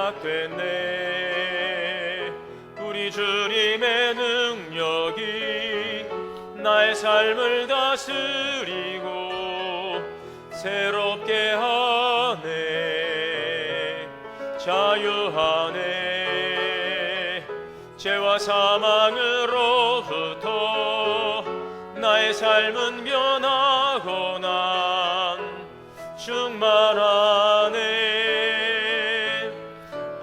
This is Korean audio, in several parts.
시작됐네. 우리 주님의 능력이 나의 삶을 다스리고 새롭게 하네. 자유하네. 죄와 사망으로부터 나의 삶은 변하고 난 충만하네.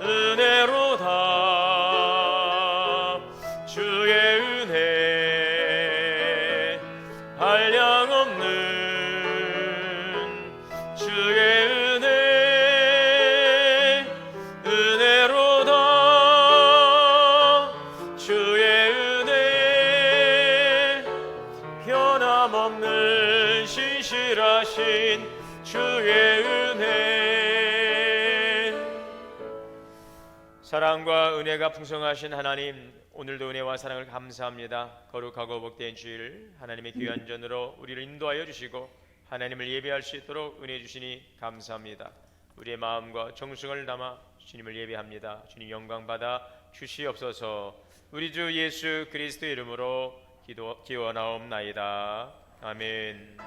은혜로다. 주의 은혜 한량없는 주의 은혜. 은혜로다. 주의 은혜 변함없는 신실하신 주의 은혜. 사랑과 은혜가 풍성하신 하나님, 오늘도 은혜와 사랑을 감사합니다. 거룩하고 복된 주일 하나님의 귀한 전으로 우리를 인도하여 주시고 하나님을 예배할 수 있도록 은혜 주시니 감사합니다. 우리의 마음과 정성을 담아 주님을 예배합니다. 주님 영광 받아 주시옵소서. 우리 주 예수 그리스도의 이름으로 기원하옵나이다. 아멘.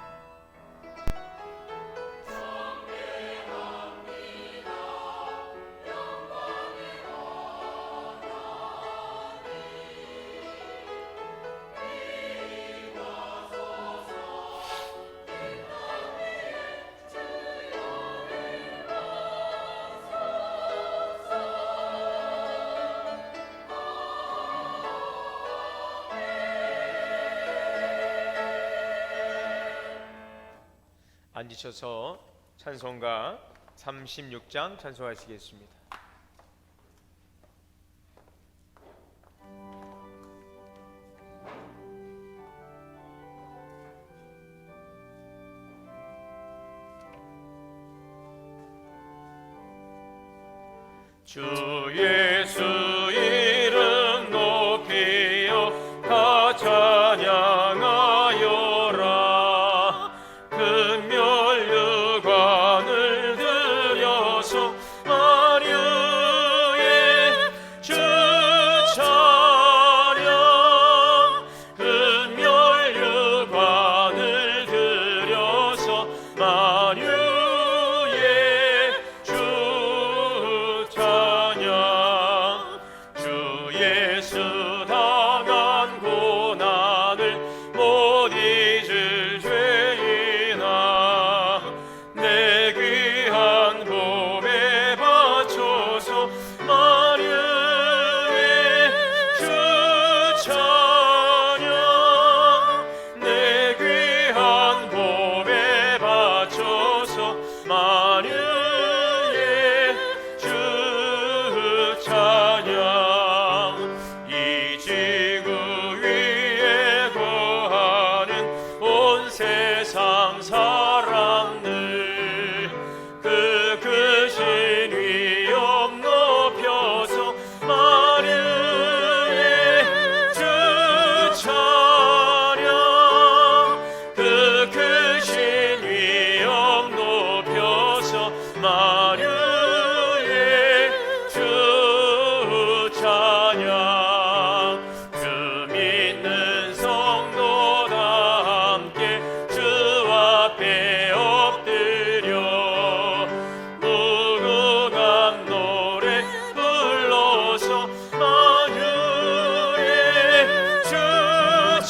앉으셔서 찬송가 36장 찬송하시겠습니다. 주 예수 이름 높이어 다 찬양하여라. 금멸유관을 들여서 마류의 주 찬양. 금멸유관을 들여서 마류의 주 찬양. 주 예수 당한 고난을 못 잊을 죄인아, 내 귀한 몸에 바쳐서 마류의 주 찬양. 내 귀한 몸에 바쳐서 마류의 주 찬양. 이 지구 위에 거하는 온 세상 사람들 그 크신 위엄 높여서 마류의 주 찬양. 그 크신 위엄 높여서 마류의 주 찬양. 주 믿는 성도 다 함께 주 앞에 엎드려 무궁한 노래 불러서 마류의 주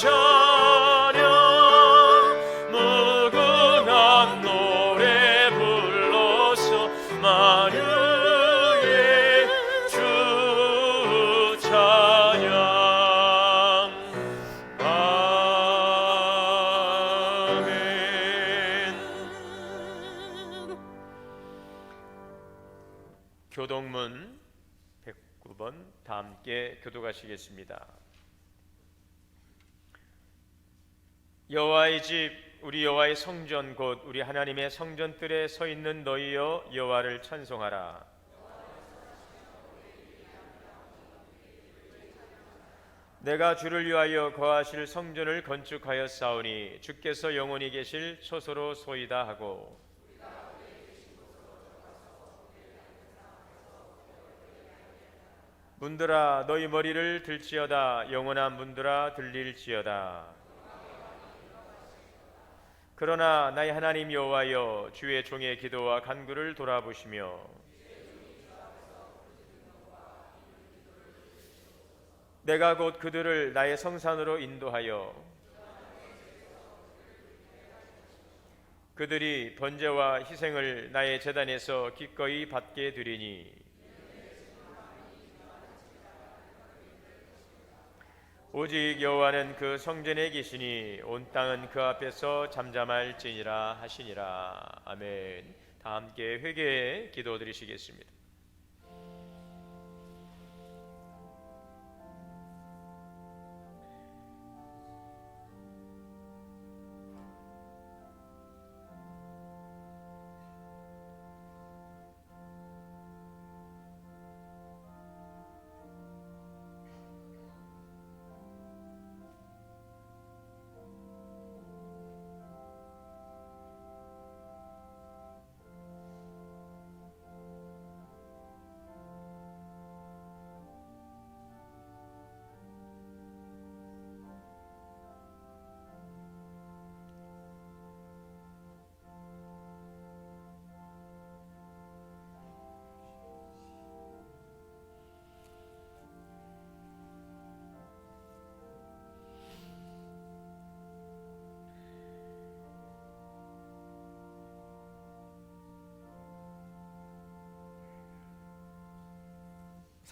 찬양. 무궁한 노래 불러서 마류의 주 찬양. 아멘. 교동문 109번 다 함께 교독하시겠습니다. 여호와의 집, 우리 여호와의 성전 곧 우리 하나님의 성전뜰에 서 있는 너희여 여호와를 찬송하라. 내가 주를 위하여 거하실 성전을 건축하였사오니 주께서 영원히 계실 처소로 소이다 하고 문들아 너희 머리를 들지어다. 영원한 문들아 들릴지어다. 그러나 나의 하나님 여호와여, 주의 종의 기도와 간구를 돌아보시며 내가 곧 그들을 나의 성산으로 인도하여 그들이 번제와 희생을 나의 제단에서 기꺼이 받게 되리니 오직 여호와는 그 성전에 계시니 온 땅은 그 앞에서 잠잠할지니라 하시니라. 아멘. 다 함께 회개의 기도 드리시겠습니다.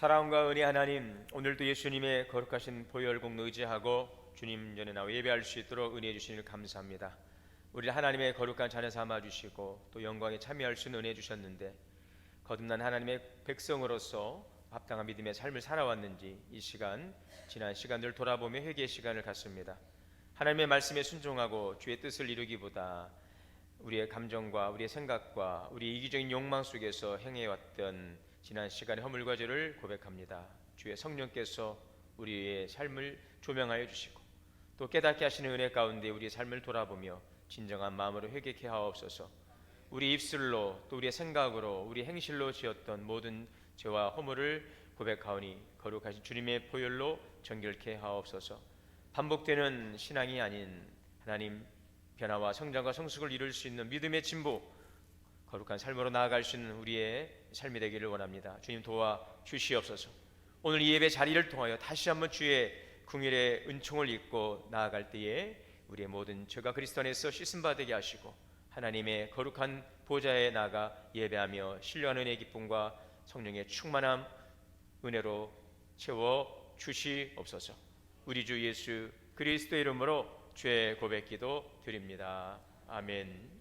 사랑과 은혜 하나님, 오늘도 예수님의 거룩하신 보혈공 의지하고 주님 전에 나와 예배할 수 있도록 은혜해 주시니 감사합니다. 우리를 하나님의 거룩한 자녀 삼아 주시고 또 영광에 참여할 수 있는 은혜 주셨는데 거듭난 하나님의 백성으로서 합당한 믿음의 삶을 살아왔는지 이 시간 지난 시간들 돌아보며 회개의 시간을 갖습니다. 하나님의 말씀에 순종하고 주의 뜻을 이루기보다 우리의 감정과 우리의 생각과 우리의 이기적인 욕망 속에서 행해왔던 지난 시간의 허물과 죄를 고백합니다. 주의 성령께서 우리의 삶을 조명하여 주시고 또 깨닫게 하시는 은혜 가운데 우리의 삶을 돌아보며 진정한 마음으로 회개케 하옵소서. 우리 입술로 또 우리의 생각으로 우리 행실로 지었던 모든 죄와 허물을 고백하오니 거룩하신 주님의 보혈로 정결케 하옵소서. 반복되는 신앙이 아닌 하나님 변화와 성장과 성숙을 이룰 수 있는 믿음의 진보, 거룩한 삶으로 나아갈 수 있는 우리의 삶이 되기를 원합니다. 주님 도와 주시옵소서. 오늘 이 예배 자리를 통하여 다시 한번 주의 궁일의 은총을 입고 나아갈 때에 우리의 모든 죄가 그리스도 안에서 씻음바 되게 하시고 하나님의 거룩한 보좌에 나가 예배하며 신뢰하는 은혜의 기쁨과 성령의 충만함 은혜로 채워 주시옵소서. 우리 주 예수 그리스도의 이름으로 죄 고백기도 드립니다. 아멘.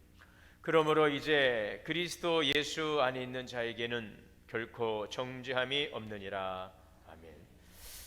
그러므로 이제 그리스도 예수 안에 있는 자에게는 결코 정죄함이 없느니라. 아멘.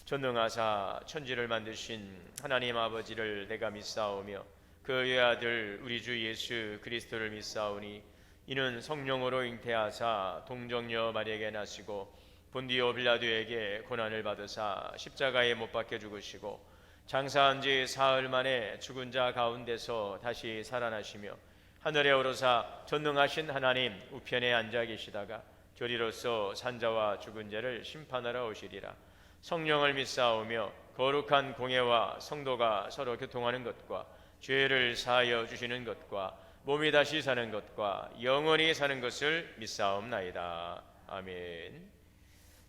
전능하사 천지를 만드신 하나님 아버지를 내가 믿사오며 그의 아들 우리 주 예수 그리스도를 믿사오니 이는 성령으로 잉태하사 동정녀 마리아에게 나시고 본디오 빌라도에게 고난을 받으사 십자가에 못 박혀 죽으시고 장사한 지 사흘 만에 죽은 자 가운데서 다시 살아나시며 하늘에 오르사 전능하신 하나님 우편에 앉아 계시다가 저리로서 산자와 죽은 자를 심판하러 오시리라. 성령을 믿사오며 거룩한 공예와 성도가 서로 교통하는 것과 죄를 사하여 주시는 것과 몸이 다시 사는 것과 영원히 사는 것을 믿사옵나이다. 아멘.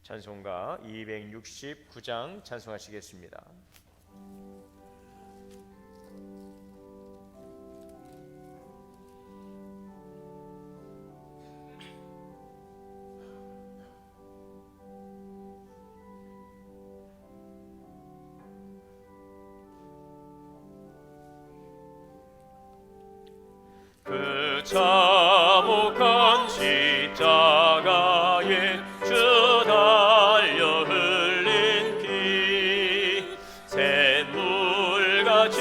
찬송가 269장 찬송하시겠습니다. 그 참혹한 십자가에 주 달려 흘린 피 샘물같이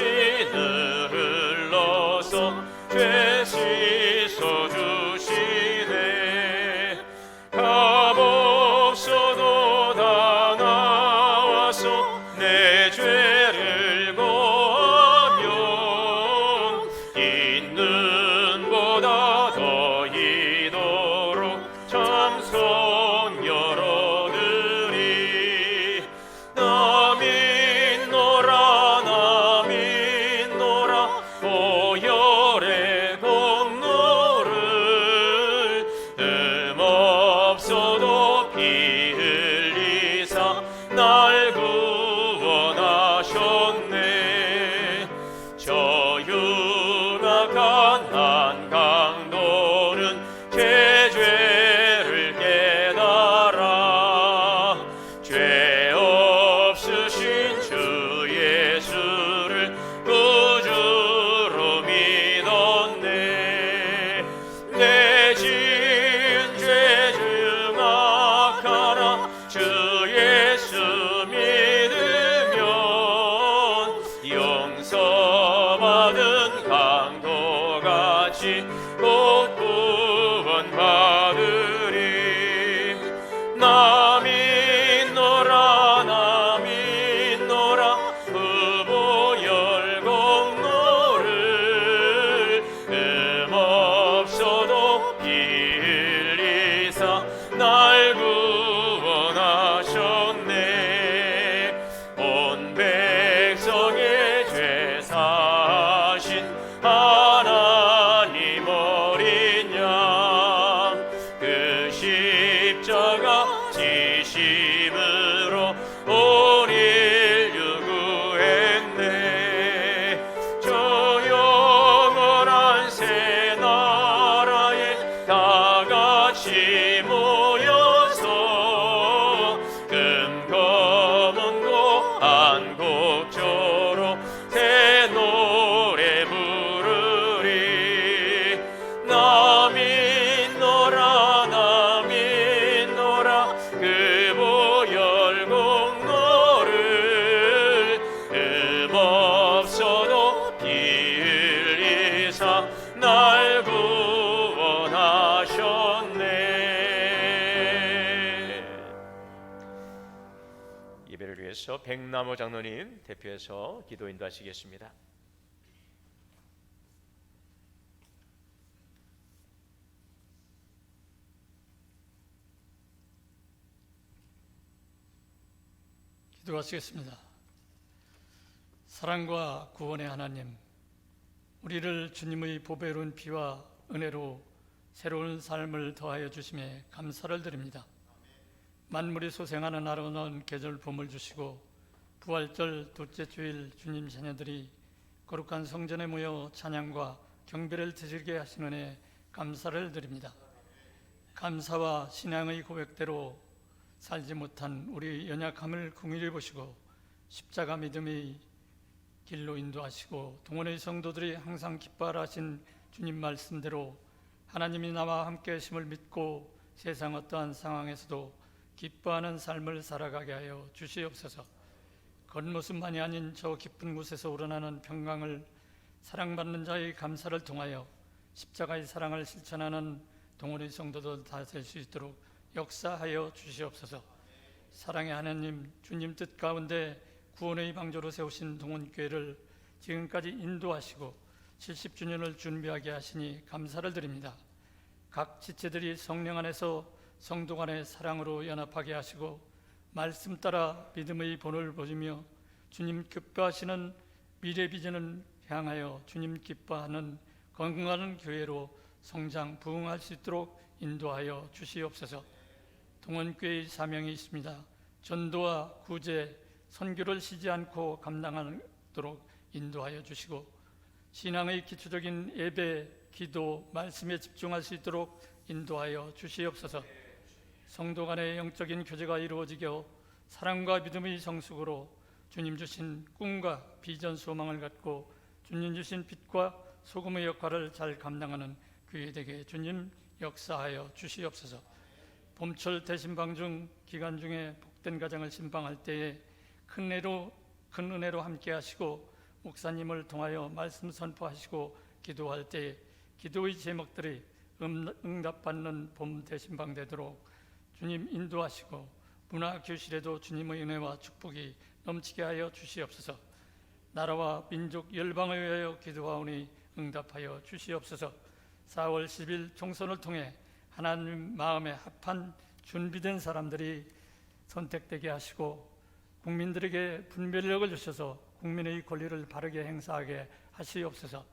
흘러서 죄 씻어 주시네. 값없어도 다 나와서 내 죄를 고하며 있는 보다 더 이도록 참성 열어드리. 날 구원하셨네. 저 흉악한 한강도는 제 죄를 깨달아 죄 없으신 주 예수를 구주로 믿었네. 내 지은 죄 중악하나 주 예수 믿으면 용서받은 강도같이 곧 구원받으리. 나 믿노라 나 믿노라 후보 열공로를 없어도 피 흘리사 날 구원하셨네. 온 백성의 죄 사신 하나님 어린 양, 그 십자가 지심으로 온 인류 구했네. 저 영원한 새 나라에 다 같이 모여서 금검은고 안곡조로 새 노래 부르리. 나 믿노라 나 믿노라 그 보혈 공로를 없어도 피 흘리사 날 구원하셨네. 예배를 위해서 백나무 장로님 대표해서 기도 인도하시겠습니다. 기도하시겠습니다. 사랑과 구원의 하나님, 우리를 주님의 보배로운 피와 은혜로 새로운 삶을 더하여 주심에 감사를 드립니다. 만물이 소생하는 아름다운 계절 봄을 주시고 부활절 둘째 주일 주님 자녀들이 거룩한 성전에 모여 찬양과 경배를 드리게 하시는 은혜 감사를 드립니다. 감사와 신앙의 고백대로 살지 못한 우리 연약함을 긍휼히 보시고 십자가 믿음의 길로 인도하시고 동원의 성도들이 항상 기뻐하라 하신 주님 말씀대로 하나님이 나와 함께 하심을 믿고 세상 어떠한 상황에서도 기뻐하는 삶을 살아가게 하여 주시옵소서. 겉모습만이 아닌 저 깊은 곳에서 우러나는 평강을 사랑받는 자의 감사를 통하여 십자가의 사랑을 실천하는 동원의 성도들 다 될 수 있도록 역사하여 주시옵소서. 사랑의 하나님, 주님 뜻 가운데 구원의 방조로 세우신 동원교회를 지금까지 인도하시고 70주년을 준비하게 하시니 감사를 드립니다. 각 지체들이 성령 안에서 성도 간의 사랑으로 연합하게 하시고 말씀 따라 믿음의 본을 보시며 주님 기뻐하시는 미래 비전을 향하여 주님 기뻐하는 건강한 교회로 성장 부흥할 수 있도록 인도하여 주시옵소서. 동원교회의 사명이 있습니다. 전도와 구제, 선교를 쉬지 않고 감당하도록 인도하여 주시고 신앙의 기초적인 예배, 기도, 말씀에 집중할 수 있도록 인도하여 주시옵소서. 성도 간의 영적인 교제가 이루어지게 사랑과 믿음의 성숙으로 주님 주신 꿈과 비전 소망을 갖고 주님 주신 빛과 소금의 역할을 잘 감당하는 교회 되게 주님 역사하여 주시옵소서. 봄철 대신방 중 기간 중에 복된 가정을 신방할 때에 큰 은혜로 함께 하시고 목사님을 통하여 말씀 선포하시고 기도할 때에 기도의 제목들이 응답받는 봄 대신방 되도록 주님 인도하시고 문화교실에도 주님의 은혜와 축복이 넘치게 하여 주시옵소서. 나라와 민족 열방을 위하여 기도하오니 응답하여 주시옵소서. 4월 10일 총선을 통해 하나님 마음에 합한 준비된 사람들이 선택되게 하시고 국민들에게 분별력을 주셔서 국민의 권리를 바르게 행사하게 하시옵소서.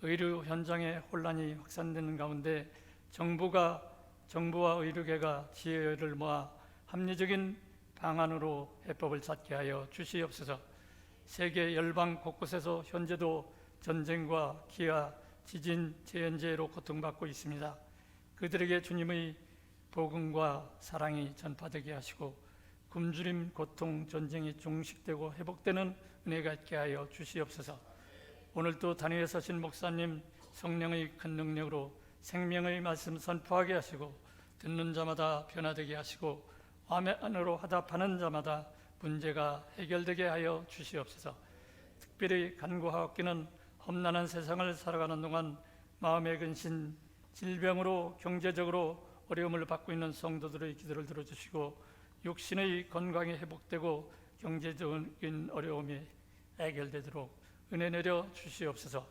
의료 현장에 혼란이 확산되는 가운데 정부와 의료계가 지혜를 모아 합리적인 방안으로 해법을 찾게 하여 주시옵소서. 세계 열방 곳곳에서 현재도 전쟁과 기아, 지진, 재현재해로 고통받고 있습니다. 그들에게 주님의 복음과 사랑이 전파되게 하시고 굶주림, 고통, 전쟁이 종식되고 회복되는 은혜가 있게 하여 주시옵소서. 오늘도 단위에 서신 목사님 성령의 큰 능력으로 생명의 말씀 선포하게 하시고 듣는 자마다 변화되게 하시고 마음의 안으로 화답하는 자마다 문제가 해결되게 하여 주시옵소서. 특별히 간구하옵기는 험난한 세상을 살아가는 동안 마음의 근심, 질병으로 경제적으로 어려움을 받고 있는 성도들의 기도를 들어주시고 육신의 건강이 회복되고 경제적인 어려움이 해결되도록 은혜 내려 주시옵소서.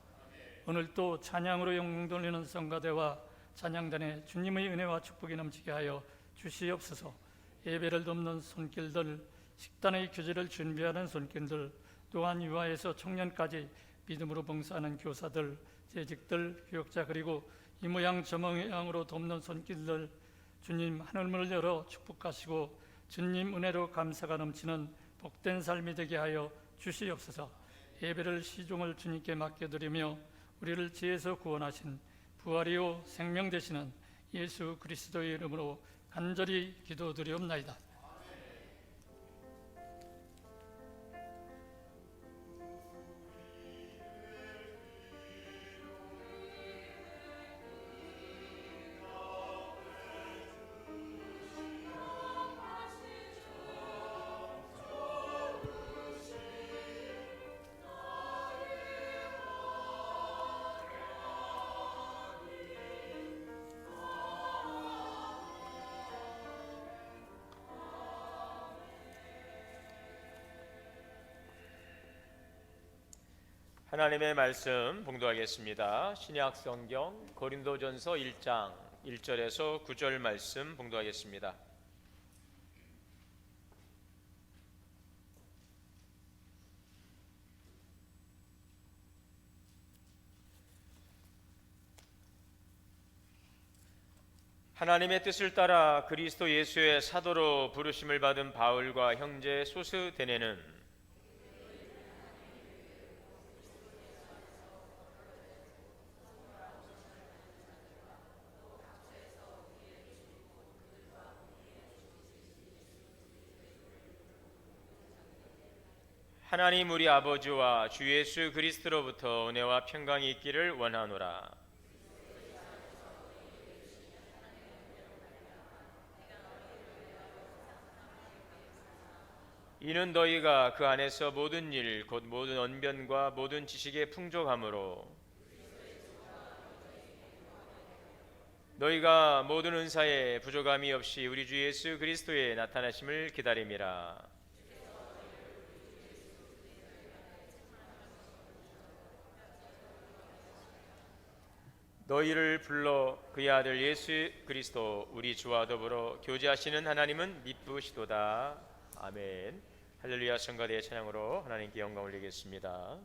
오늘 또 찬양으로 영광 돌리는 성가대와 찬양단에 주님의 은혜와 축복이 넘치게 하여 주시옵소서. 예배를 돕는 손길들, 식단의 교제를 준비하는 손길들, 또한 유아에서 청년까지 믿음으로 봉사하는 교사들, 재직들, 교육자, 그리고 이 모양 저 모양으로 돕는 손길들, 주님 하늘문을 열어 축복하시고 주님 은혜로 감사가 넘치는 복된 삶이 되게 하여 주시옵소서. 예배를 시종을 주님께 맡겨드리며 우리를 죄에서 구원하신 부활이요 생명 되시는 예수 그리스도의 이름으로 간절히 기도드리옵나이다. 하나님의 말씀 봉독하겠습니다. 신약 성경 고린도전서 1장 1절에서 9절 말씀 봉독하겠습니다. 하나님의 뜻을 따라 그리스도 예수의 사도로 부르심을 받은 바울과 형제 소스데네는 하나님 우리 아버지와 주 예수 그리스도로부터 은혜와 평강이 있기를 원하노라. 이는 너희가 그 안에서 모든 일 곧 모든 언변과 모든 지식의 풍족함으로 너희가 모든 은사에 부족함이 없이 우리 주 예수 그리스도의 나타나심을 기다림이라. 너희를 불러 그의 아들 예수 그리스도 우리 주와 더불어 교제하시는 하나님은 미쁘시도다. 아멘. 할렐루야. 성가대의 찬양으로 하나님께 영광 올리겠습니다.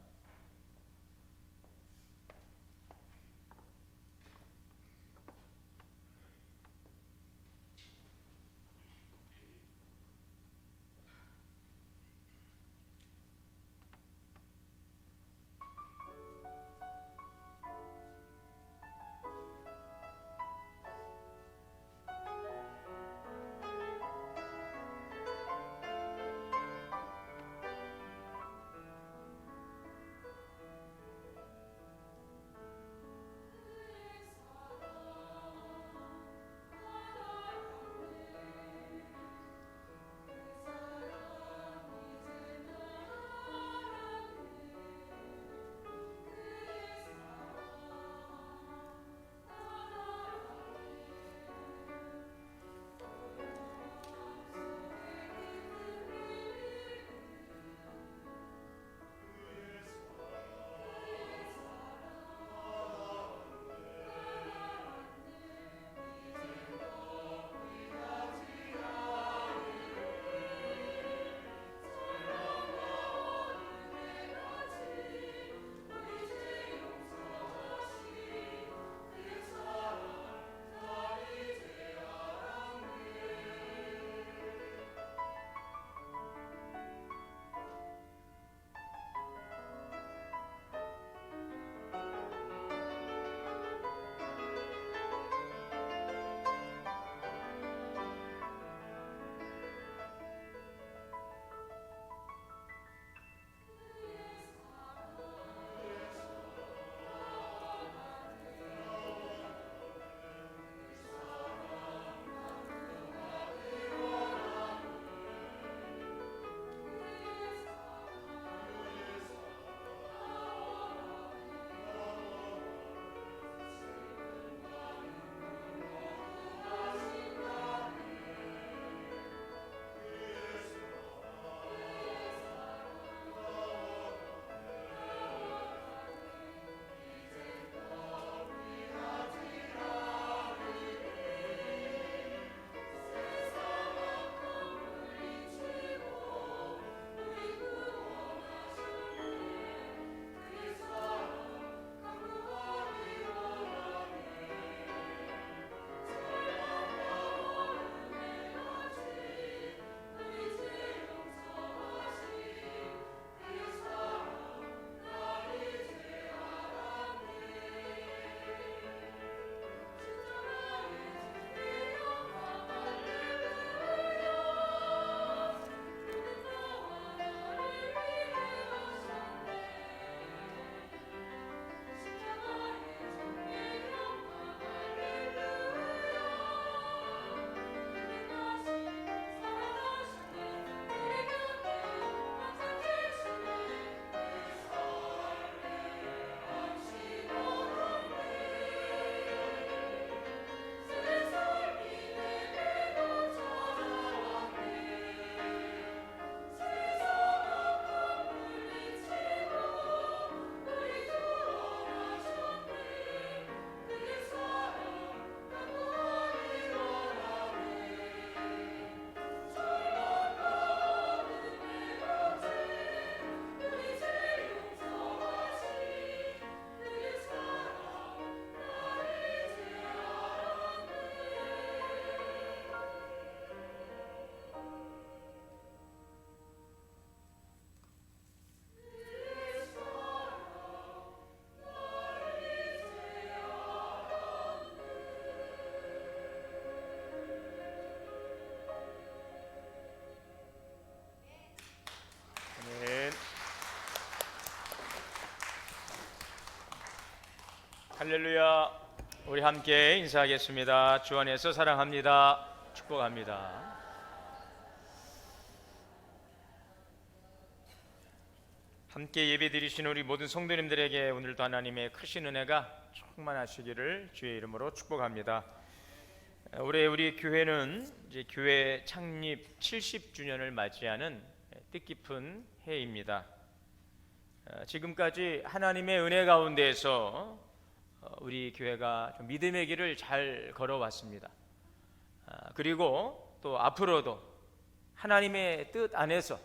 할렐루야. 우리 함께 인사하겠습니다. 주 안에서 사랑합니다. 축복합니다. 함께 예배드리신 우리 모든 성도님들에게 오늘도 하나님의 크신 은혜가 충만하시기를 주의 이름으로 축복합니다. 올해 우리 교회는 이제 교회 창립 70주년을 맞이하는 뜻깊은 해입니다. 지금까지 하나님의 은혜 가운데에서 우리 교회가 좀 믿음의 길을 잘 걸어왔습니다. 그리고 또 앞으로도 하나님의 뜻 안에서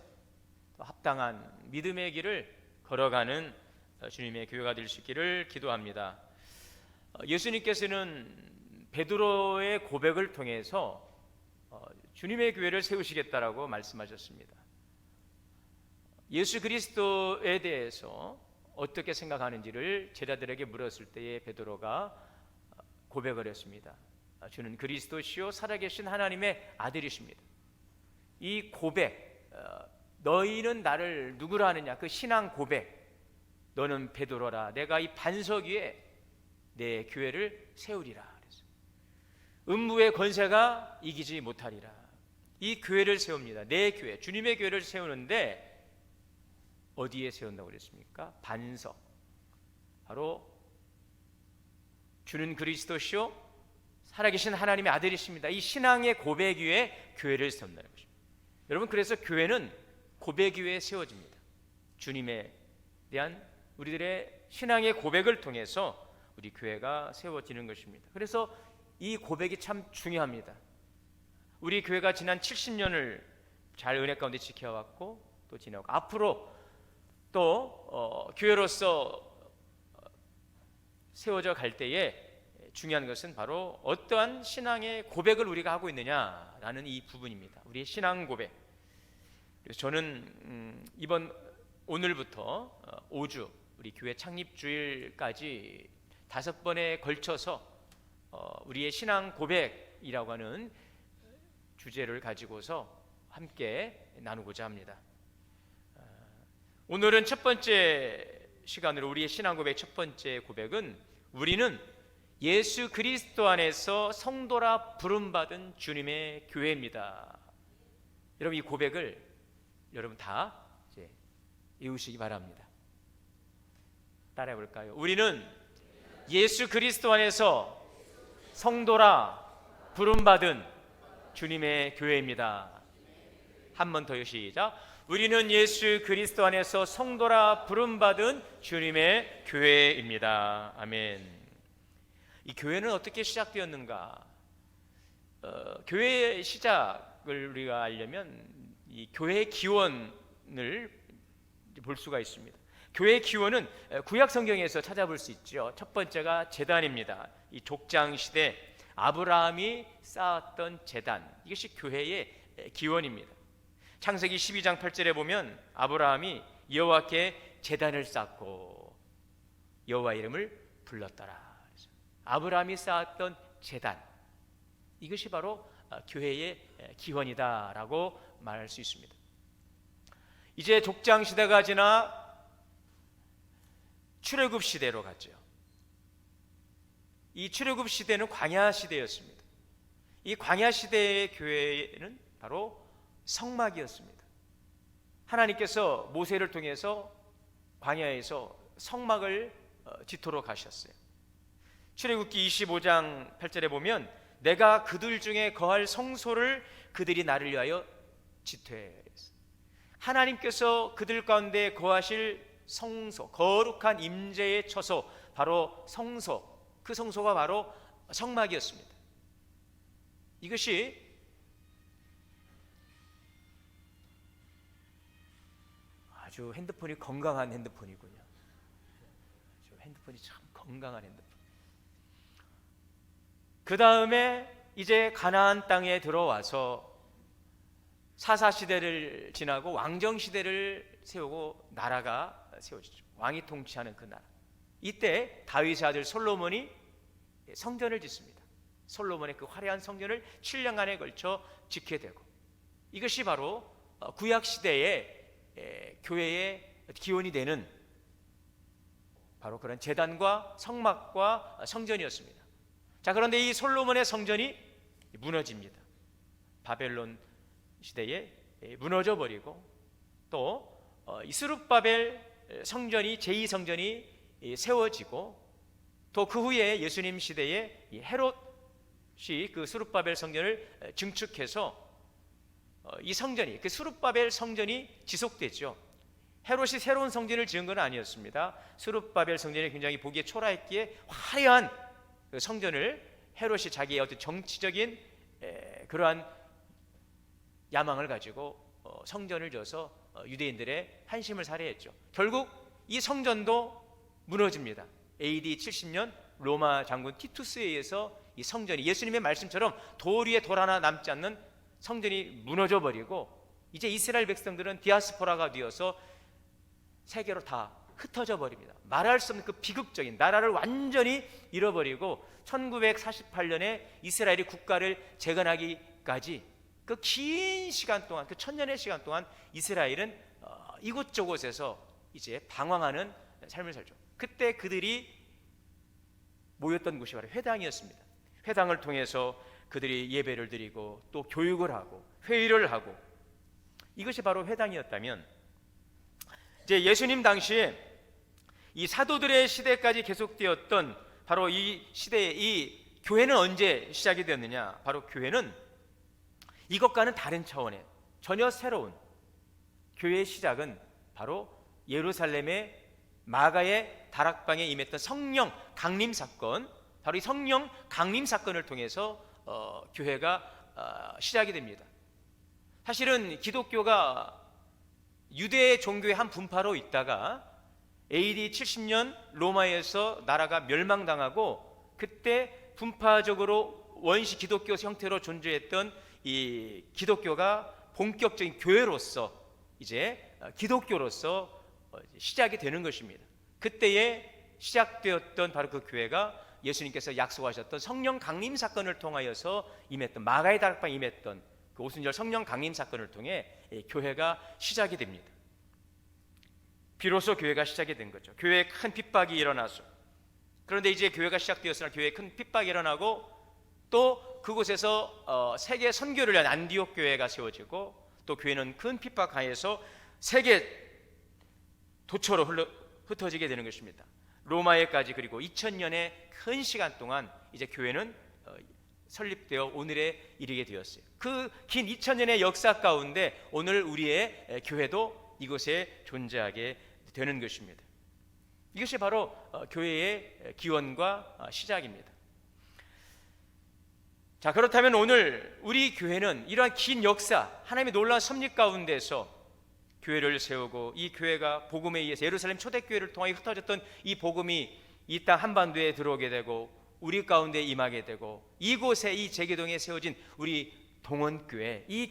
또 합당한 믿음의 길을 걸어가는 주님의 교회가 될 수 있기를 기도합니다. 예수님께서는 베드로의 고백을 통해서 주님의 교회를 세우시겠다라고 말씀하셨습니다. 예수 그리스도에 대해서 어떻게 생각하는지를 제자들에게 물었을 때에 베드로가 고백을 했습니다. 주는 그리스도시요 살아계신 하나님의 아들이십니다. 이 고백, 너희는 나를 누구라 하느냐, 그 신앙 고백, 너는 베드로라, 내가 이 반석 위에 내 교회를 세우리라 그랬어요. 음부의 권세가 이기지 못하리라. 이 교회를 세웁니다. 내 교회, 주님의 교회를 세우는데 어디에 세운다고 그랬습니까? 반석, 바로 주는 그리스도시요 살아계신 하나님의 아들이십니다. 이 신앙의 고백 위에 교회를 세운다는 것입니다. 여러분, 그래서 교회는 고백 위에 세워집니다. 주님에 대한 우리들의 신앙의 고백을 통해서 우리 교회가 세워지는 것입니다. 그래서 이 고백이 참 중요합니다. 우리 교회가 지난 70년을 잘 은혜 가운데 지켜왔고 또 지나고 앞으로 또 교회로서 세워져 갈 때에 중요한 것은 바로 어떠한 신앙의 고백을 우리가 하고 있느냐라는 이 부분입니다. 우리의 신앙 고백. 그래서 저는 오늘부터 5주 우리 교회 창립 주일까지 5번에 걸쳐서 우리의 신앙 고백이라고 하는 주제를 가지고서 함께 나누고자 합니다. 오늘은 첫 번째 시간으로 우리의 신앙 고백 첫 번째 고백은 우리는 예수 그리스도 안에서 성도라 부름받은 주님의 교회입니다. 여러분, 이 고백을 여러분 다 이제 외우시기 바랍니다. 따라해 볼까요? 우리는 예수 그리스도 안에서 성도라 부름받은 주님의 교회입니다. 한 번 더 시작. 우리는 예수 그리스도 안에서 성도라 부름받은 주님의 교회입니다. 아멘. 이 교회는 어떻게 시작되었는가? 교회의 시작을 우리가 알려면 이 교회의 기원을 볼 수가 있습니다. 교회의 기원은 구약 성경에서 찾아볼 수 있죠. 첫 번째가 제단입니다. 이 족장 시대 아브라함이 쌓았던 제단, 이것이 교회의 기원입니다. 창세기 12장 8절에 보면 아브라함이 여호와께 제단을 쌓고 여호와 이름을 불렀더라. 아브라함이 쌓았던 제단, 이것이 바로 교회의 기원이다라고 말할 수 있습니다. 이제 족장 시대가 지나 출애굽 시대로 갔죠. 이 출애굽 시대는 광야 시대였습니다. 이 광야 시대의 교회는 바로 성막이었습니다. 하나님께서 모세를 통해서 광야에서 성막을 지토록 하셨어요. 출애굽기 25장 8절에 보면 내가 그들 중에 거할 성소를 그들이 나를 위하여 지퇴. 하나님께서 그들 가운데 거하실 성소, 거룩한 임재의 처소, 바로 성소, 그 성소가 바로 성막이었습니다. 이것이 아주 핸드폰이 건강한 핸드폰이군요. 핸드폰이 참 건강한 핸드폰. 그 다음에 이제 가나안 땅에 들어와서 사사시대를 지나고 왕정시대를 세우고 나라가 세워지죠. 왕이 통치하는 그 나라. 이때 다윗의 아들 솔로몬이 성전을 짓습니다. 솔로몬의 그 화려한 성전을 7년간에 걸쳐 짓게 되고, 이것이 바로 구약시대의 교회의 기원이 되는 바로 그런 제단과 성막과 성전이었습니다. 자, 그런데 이 솔로몬의 성전이 무너집니다. 바벨론 시대에 무너져 버리고 또 이 스룹바벨 성전이 제2성전이 세워지고 또 그 후에 예수님 시대에 이 헤롯이 그 스룹바벨 성전을 증축해서 이 성전이 그 스룹바벨 성전이 지속됐죠. 헤롯이 새로운 성전을 지은 건 아니었습니다. 스룹바벨 성전이 굉장히 보기에 초라했기에 화려한 그 성전을 헤롯이 자기의 어떤 정치적인 그러한 야망을 가지고 성전을 져서 유대인들의 환심을 살해했죠. 결국 이 성전도 무너집니다. AD 70년 로마 장군 티투스에 의해서 이 성전이 예수님의 말씀처럼 돌 위에 돌 하나 남지 않는 성전이 무너져 버리고 이제 이스라엘 백성들은 디아스포라가 되어서 세계로 다 흩어져 버립니다. 말할 수 없는 그 비극적인 나라를 완전히 잃어버리고 1948년에 이스라엘이 국가를 재건하기까지 그 긴 시간 동안, 그 1000년의 시간 동안 이스라엘은 이곳저곳에서 이제 방황하는 삶을 살죠. 그때 그들이 모였던 곳이 바로 회당이었습니다. 회당을 통해서 그들이 예배를 드리고 또 교육을 하고 회의를 하고, 이것이 바로 회당이었다면 이제 예수님 당시에 이 사도들의 시대까지 계속되었던 바로 이 시대의 이 교회는 언제 시작이 되었느냐? 바로 교회는 이것과는 다른 차원의 전혀 새로운 교회의 시작은 바로 예루살렘의 마가의 다락방에 임했던 성령 강림 사건, 바로 이 성령 강림 사건을 통해서 교회가 시작이 됩니다. 사실은 기독교가 유대 종교의 한 분파로 있다가 AD 70년 로마에서 나라가 멸망당하고 그때 분파적으로 원시 기독교 형태로 존재했던 이 기독교가 본격적인 교회로서 이제 기독교로서 시작이 되는 것입니다. 그때에 시작되었던 바로 그 교회가 예수님께서 약속하셨던 성령 강림 사건을 통하여서 임했던 마가의 다락방에 임했던 그 오순절 성령 강림 사건을 통해 교회가 시작이 됩니다. 비로소 교회가 시작이 된 거죠. 교회에 큰 핍박이 일어나서, 그런데 이제 교회가 시작되었으나 교회에 큰 핍박이 일어나고 또 그곳에서 세계 선교를 위한 안디옥 교회가 세워지고 또 교회는 큰 핍박 하에서 세계 도처로 흩어지게 되는 것입니다. 로마에까지, 그리고 2000년의 큰 시간 동안 이제 교회는 설립되어 오늘에 이르게 되었어요. 그 긴 2000년의 역사 가운데 오늘 우리의 교회도 이곳에 존재하게 되는 것입니다. 이것이 바로 교회의 기원과 시작입니다. 자, 그렇다면 오늘 우리 교회는 이러한 긴 역사, 하나님의 놀라운 섭리 가운데서 교회를 세우고 이 교회가 복음에 의해서 예루살렘 초대교회를 통하여 흩어졌던 이 복음이 이 땅 한반도에 들어오게 되고 우리 가운데 임하게 되고 이곳에 이 제계동에 세워진 우리 동원교회, 이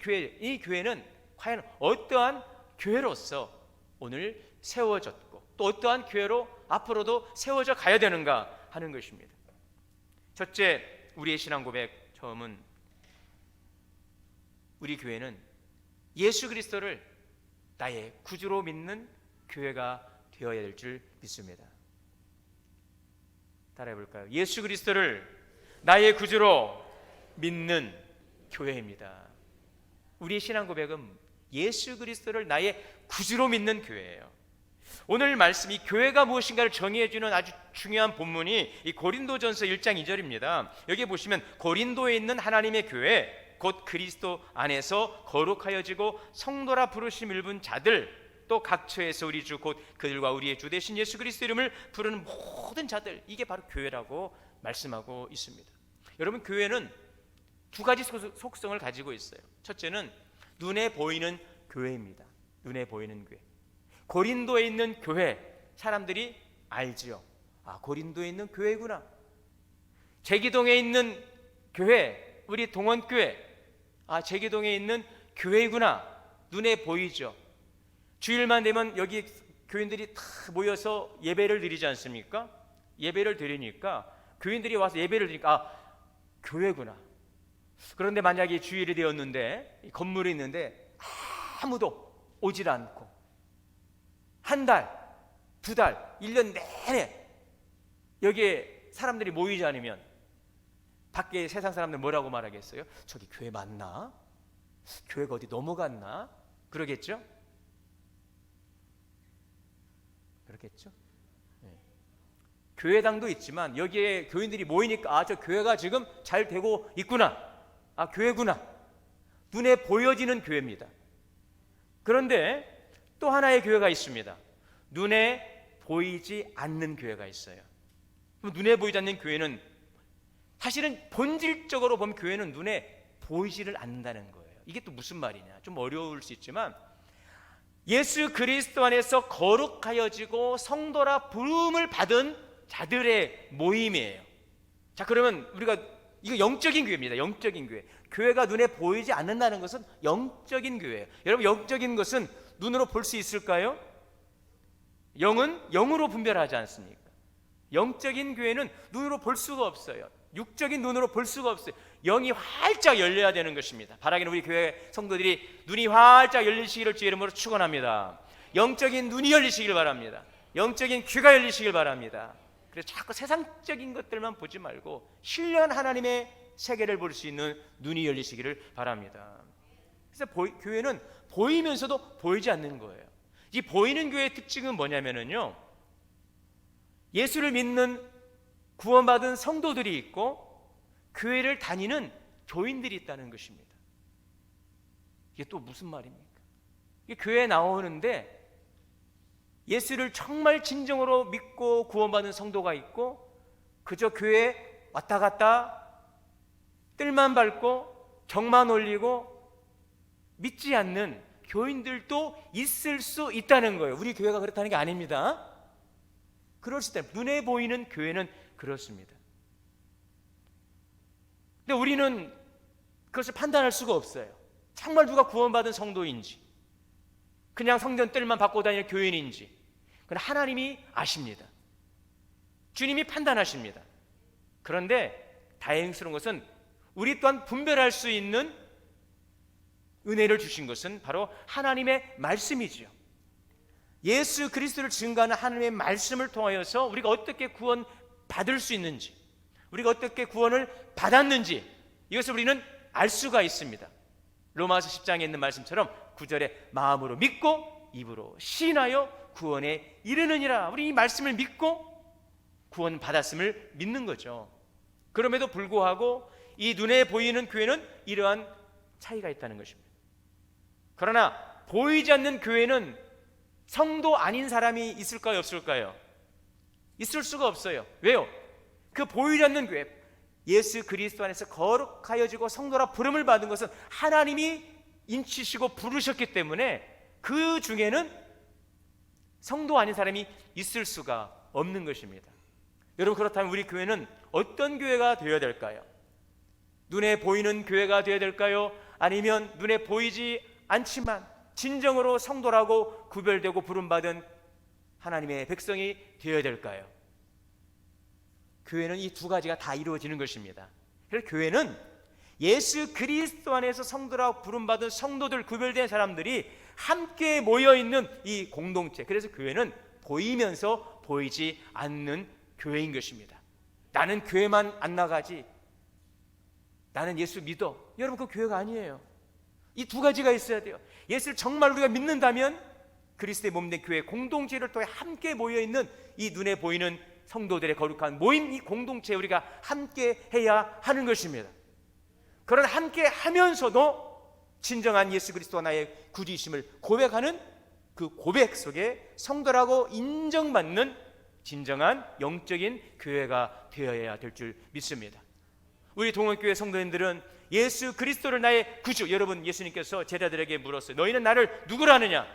교회는 과연 어떠한 교회로서 오늘 세워졌고 또 어떠한 교회로 앞으로도 세워져 가야 되는가 하는 것입니다. 첫째, 우리의 신앙 고백 처음은 우리 교회는 예수 그리스도를 나의 구주로 믿는 교회가 되어야 될 줄 믿습니다. 따라해 볼까요? 예수 그리스도를 나의 구주로 믿는 교회입니다. 우리의 신앙 고백은 예수 그리스도를 나의 구주로 믿는 교회예요. 오늘 말씀이 교회가 무엇인가를 정의해주는 아주 중요한 본문이 이 고린도전서 1장 2절입니다. 여기 보시면 고린도에 있는 하나님의 교회 곧 그리스도 안에서 거룩하여지고 성도라 부르심 입은 자들, 또 각처에서 우리 주 곧 그들과 우리의 주 되신 예수 그리스도 이름을 부르는 모든 자들, 이게 바로 교회라고 말씀하고 있습니다. 여러분, 교회는 두 가지 속성을 가지고 있어요. 첫째는 눈에 보이는 교회입니다. 눈에 보이는 교회. 고린도에 있는 교회, 사람들이 알지요. 아, 고린도에 있는 교회구나. 제기동에 있는 교회, 우리 동원교회, 아, 제기동에 있는 교회구나. 눈에 보이죠. 주일만 되면 여기 교인들이 다 모여서 예배를 드리지 않습니까? 예배를 드리니까 교인들이 와서 예배를 드리니까 아, 교회구나. 그런데 만약에 주일이 되었는데 건물이 있는데 아무도 오질 않고 한 달 2달, 1년 내내 여기에 사람들이 모이지 않으면 밖에 세상 사람들 뭐라고 말하겠어요? 저기 교회 맞나? 교회가 어디 넘어갔나? 그러겠죠? 그렇겠죠? 네. 교회당도 있지만 여기에 교인들이 모이니까 저 교회가 지금 잘 되고 있구나, 교회구나, 눈에 보여지는 교회입니다. 그런데 또 하나의 교회가 있습니다. 눈에 보이지 않는 교회가 있어요. 눈에 보이지 않는 교회는 사실은 본질적으로 보면 교회는 눈에 보이지를 않는다는 거예요. 이게 또 무슨 말이냐? 좀 어려울 수 있지만 예수 그리스도 안에서 거룩하여지고 성도라 부름을 받은 자들의 모임이에요. 자, 그러면 우리가 이거 영적인 교회입니다. 영적인 교회. 교회가 눈에 보이지 않는다는 것은 영적인 교회예요. 여러분, 영적인 것은 눈으로 볼 수 있을까요? 영은 영으로 분별하지 않습니까? 영적인 교회는 눈으로 볼 수가 없어요. 육적인 눈으로 볼 수가 없어요. 영이 활짝 열려야 되는 것입니다. 바라기는 우리 교회 성도들이 눈이 활짝 열리시기를 주의 이름으로 축원합니다. 영적인 눈이 열리시길 바랍니다. 영적인 귀가 열리시길 바랍니다. 그래서 자꾸 세상적인 것들만 보지 말고 신령한 하나님의 세계를 볼 수 있는 눈이 열리시기를 바랍니다. 그래서 교회는 보이면서도 보이지 않는 거예요. 이 보이는 교회의 특징은 뭐냐면요, 예수를 믿는 구원받은 성도들이 있고 교회를 다니는 교인들이 있다는 것입니다. 이게 또 무슨 말입니까? 이게 교회에 나오는데 예수를 정말 진정으로 믿고 구원받은 성도가 있고 그저 교회에 왔다 갔다 뜰만 밟고 경만 올리고 믿지 않는 교인들도 있을 수 있다는 거예요. 우리 교회가 그렇다는 게 아닙니다. 그럴 수 있다. 눈에 보이는 교회는 그렇습니다. 근데 우리는 그것을 판단할 수가 없어요. 정말 누가 구원받은 성도인지, 그냥 성전 뜰만 받고 다니는 교인인지, 그건 하나님이 아십니다. 주님이 판단하십니다. 그런데 다행스러운 것은 우리 또한 분별할 수 있는 은혜를 주신 것은 바로 하나님의 말씀이지요. 예수 그리스도를 증거하는 하나님의 말씀을 통하여서 우리가 어떻게 구원 받을 수 있는지, 우리가 어떻게 구원을 받았는지 이것을 우리는 알 수가 있습니다. 로마서 10장에 있는 말씀처럼 9절에 마음으로 믿고 입으로 시인하여 구원에 이르느니라. 우리 이 말씀을 믿고 구원 받았음을 믿는 거죠. 그럼에도 불구하고 이 눈에 보이는 교회는 이러한 차이가 있다는 것입니다. 그러나 보이지 않는 교회는 성도 아닌 사람이 있을까요, 없을까요? 있을 수가 없어요. 왜요? 그 보이지 않는 교회, 예수 그리스도 안에서 거룩하여지고 성도라 부름을 받은 것은 하나님이 인치시고 부르셨기 때문에 그 중에는 성도 아닌 사람이 있을 수가 없는 것입니다. 여러분, 그렇다면 우리 교회는 어떤 교회가 되어야 될까요? 눈에 보이는 교회가 되어야 될까요? 아니면 눈에 보이지 않지만 진정으로 성도라고 구별되고 부름받은 하나님의 백성이 되어야 될까요? 교회는 이 두 가지가 다 이루어지는 것입니다. 그래서 교회는 예수 그리스도 안에서 성도라고 부름받은 성도들, 구별된 사람들이 함께 모여있는 이 공동체, 그래서 교회는 보이면서 보이지 않는 교회인 것입니다. 나는 교회만 안 나가지, 나는 예수 믿어, 여러분, 그 교회가 아니에요. 이 두 가지가 있어야 돼요. 예수를 정말 우리가 믿는다면 그리스도의 몸된 교회 공동체를 통해 함께 모여있는 이 눈에 보이는 성도들의 거룩한 모임, 이 공동체에 우리가 함께 해야 하는 것입니다. 그러나 함께 하면서도 진정한 예수 그리스도와 나의 구주이심을 고백하는 그 고백 속에 성도라고 인정받는 진정한 영적인 교회가 되어야 될 줄 믿습니다. 우리 동원교회 성도님들은 예수 그리스도를 나의 구주, 여러분, 예수님께서 제자들에게 물었어요. 너희는 나를 누구라 하느냐?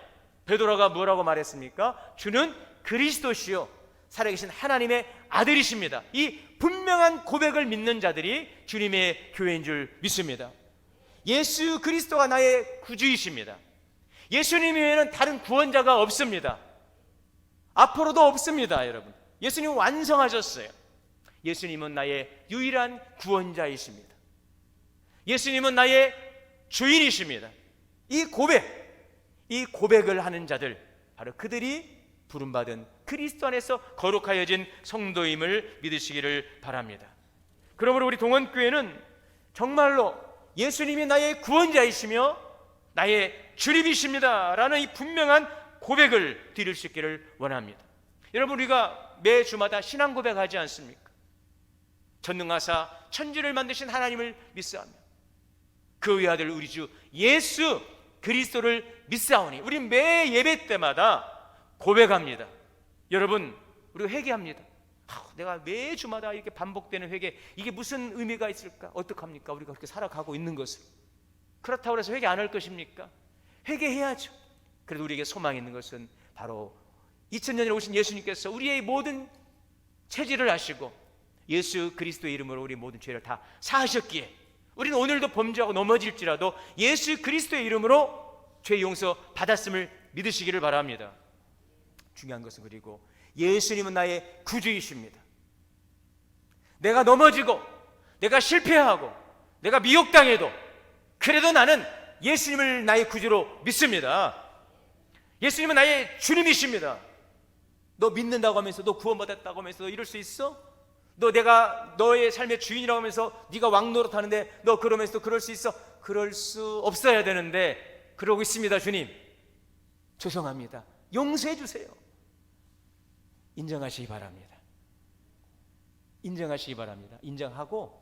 베드로가 뭐라고 말했습니까? 주는 그리스도시요 살아계신 하나님의 아들이십니다. 이 분명한 고백을 믿는 자들이 주님의 교회인 줄 믿습니다. 예수 그리스도가 나의 구주이십니다. 예수님 외에는 다른 구원자가 없습니다. 앞으로도 없습니다. 여러분, 예수님 완성하셨어요. 예수님은 나의 유일한 구원자이십니다. 예수님은 나의 주인이십니다. 이 고백을 하는 자들, 바로 그들이 부름받은 그리스도 안에서 거룩하여진 성도임을 믿으시기를 바랍니다. 그러므로 우리 동원교회는 정말로 예수님이 나의 구원자이시며 나의 주님이십니다 라는 이 분명한 고백을 드릴 수 있기를 원합니다. 여러분, 우리가 매 주마다 신앙 고백하지 않습니까? 전능하사 천지를 만드신 하나님을 믿사오며 그 외아들 우리 주 예수 그리스도를 믿사오니, 우리 매 예배 때마다 고백합니다. 여러분, 우리가 회개합니다. 내가 매 주마다 이렇게 반복되는 회개, 이게 무슨 의미가 있을까? 어떡합니까? 우리가 그렇게 살아가고 있는 것을. 그렇다고 해서 회개 안 할 것입니까? 회개해야죠. 그래도 우리에게 소망이 있는 것은 바로 2000년 전에 오신 예수님께서 우리의 모든 체질을 아시고 예수 그리스도의 이름으로 우리 모든 죄를 다 사하셨기에 우리는 오늘도 범죄하고 넘어질지라도 예수 그리스도의 이름으로 죄 용서 받았음을 믿으시기를 바랍니다. 중요한 것은, 그리고 예수님은 나의 구주이십니다. 내가 넘어지고 내가 실패하고 내가 미혹당해도 그래도 나는 예수님을 나의 구주로 믿습니다. 예수님은 나의 주님이십니다. 너 믿는다고 하면서, 너 구원받았다고 하면서 너 이럴 수 있어? 너 내가 너의 삶의 주인이라고 하면서 네가 왕노릇 하는데 너 그러면서 그럴 수 있어? 그럴 수 없어야 되는데 그러고 있습니다. 주님, 죄송합니다. 용서해 주세요. 인정하시기 바랍니다. 인정하시기 바랍니다. 인정하고,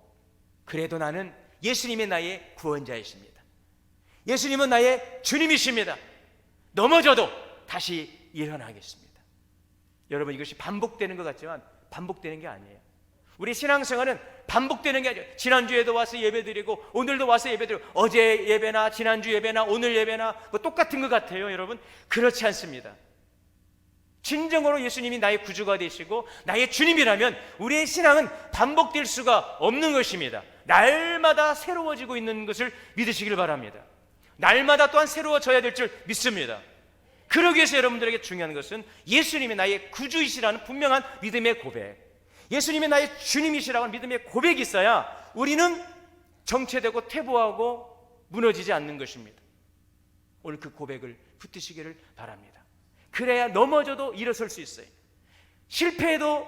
그래도 나는 예수님이 나의 구원자이십니다. 예수님은 나의 주님이십니다. 넘어져도 다시 일어나겠습니다. 여러분, 이것이 반복되는 것 같지만 반복되는 게 아니에요. 우리 신앙생활은 반복되는 게 아니에요. 지난주에도 와서 예배드리고 오늘도 와서 예배드리고 어제 예배나 지난주 예배나 오늘 예배나 뭐 똑같은 것 같아요. 여러분, 그렇지 않습니다. 진정으로 예수님이 나의 구주가 되시고 나의 주님이라면 우리의 신앙은 반복될 수가 없는 것입니다. 날마다 새로워지고 있는 것을 믿으시길 바랍니다. 날마다 또한 새로워져야 될 줄 믿습니다. 그러기 위해서 여러분들에게 중요한 것은 예수님이 나의 구주이시라는 분명한 믿음의 고백, 예수님이 나의 주님이시라는 믿음의 고백이 있어야 우리는 정체되고 퇴보하고 무너지지 않는 것입니다. 오늘 그 고백을 붙드시기를 바랍니다. 그래야 넘어져도 일어설 수 있어요. 실패해도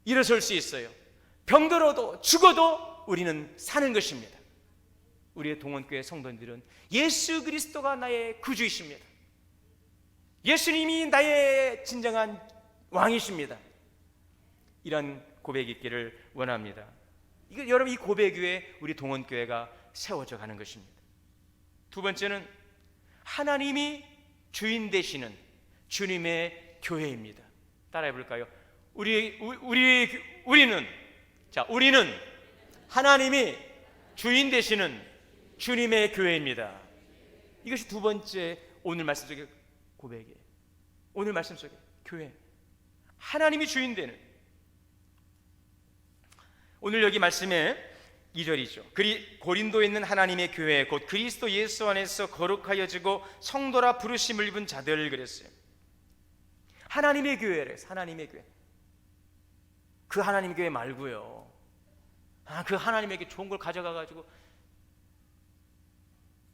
일어설 수 있어요. 병들어도 죽어도 우리는 사는 것입니다. 우리의 동원교회 성도님들은 예수 그리스도가 나의 구주이십니다. 예수님이 나의 진정한 왕이십니다. 이런 고백이 있기를 원합니다. 이거 여러분, 이 고백 위에 우리 동원교회가 세워져 가는 것입니다. 두 번째는 하나님이 주인 되시는 주님의 교회입니다. 따라해 볼까요? 우리는 하나님이 주인 되시는 주님의 교회입니다. 이것이 두 번째 오늘 말씀 속의 고백이에요. 오늘 말씀 속의 교회, 하나님이 주인 되는. 오늘 여기 말씀에 2절이죠. 고린도에 있는 하나님의 교회 곧 그리스도 예수 안에서 거룩하여지고 성도라 부르심을 입은 자들 그랬어요. 하나님의 교회래요. 하나님의 교회. 그 하나님의 교회 말고요, 그 하나님에게 좋은 걸 가져가가지고,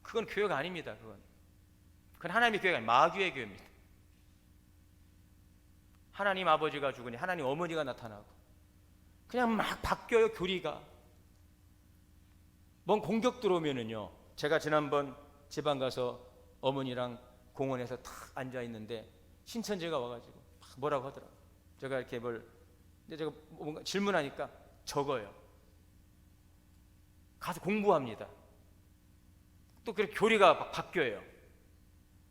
그건 교회가 아닙니다. 그건 하나님의 교회가 아니라 마귀의 교회입니다. 하나님 아버지가 죽으니 하나님 어머니가 나타나고 그냥 막 바뀌어요. 교리가. 뭔 공격 들어오면은요, 제가 지난번 지방 가서 어머니랑 공원에서 탁 앉아 있는데 신천지가 와가지고 막 뭐라고 하더라고요. 제가 이렇게 제가 뭔가 질문하니까 적어요. 가서 공부합니다. 또 그렇게 교리가 막 바뀌어요.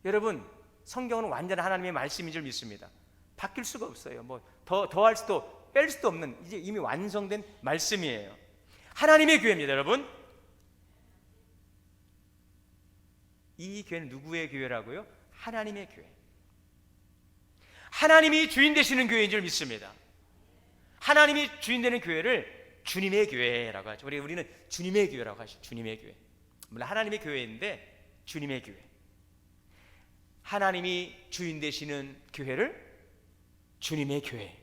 여러분, 성경은 완전한 하나님의 말씀인 줄 믿습니다. 바뀔 수가 없어요. 뭐 더 할 수도 뺄 수도 없는, 이제 이미 완성된 말씀이에요. 하나님의 교회입니다. 여러분, 이 교회는 누구의 교회라고요? 하나님의 교회. 하나님이 주인 되시는 교회인 줄 믿습니다. 하나님이 주인 되는 교회를 주님의 교회라고 하죠. 우리는 주님의 교회라고 하죠. 주님의 교회. 물론 하나님의 교회인데 주님의 교회. 하나님이 주인 되시는 교회를 주님의 교회.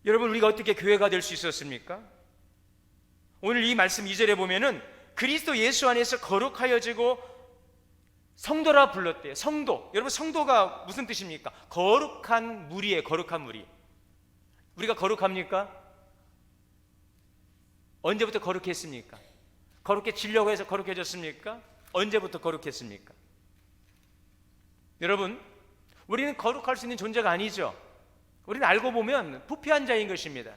여러분, 우리가 어떻게 교회가 될 수 있었습니까? 오늘 이 말씀 2절에 보면은 그리스도 예수 안에서 거룩하여지고 성도라 불렀대요. 성도. 여러분, 성도가 무슨 뜻입니까? 거룩한 무리예요. 거룩한 무리. 우리가 거룩합니까? 언제부터 거룩했습니까? 거룩해지려고 해서 거룩해졌습니까? 언제부터 거룩했습니까? 여러분, 우리는 거룩할 수 있는 존재가 아니죠. 우리는 알고 보면 부패한 자인 것입니다.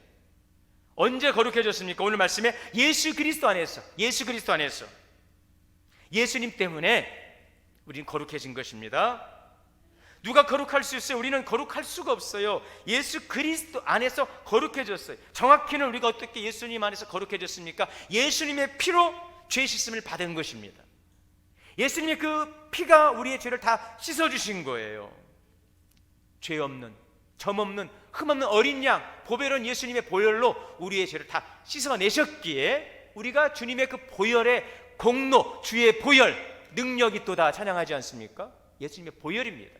언제 거룩해졌습니까? 오늘 말씀에 예수 그리스도 안에서, 예수 그리스도 안에서, 예수님 때문에 우리는 거룩해진 것입니다. 누가 거룩할 수 있어요? 우리는 거룩할 수가 없어요. 예수 그리스도 안에서 거룩해졌어요. 정확히는 우리가 어떻게 예수님 안에서 거룩해졌습니까? 예수님의 피로 죄 씻음을 받은 것입니다. 예수님의 그 피가 우리의 죄를 다 씻어주신 거예요. 죄 없는, 점 없는, 흠 없는 어린 양, 보배로운 예수님의 보혈로 우리의 죄를 다 씻어내셨기에 우리가 주님의 그 보혈의 공로, 주의 보혈 능력이 또 다 찬양하지 않습니까? 예수님의 보혈입니다.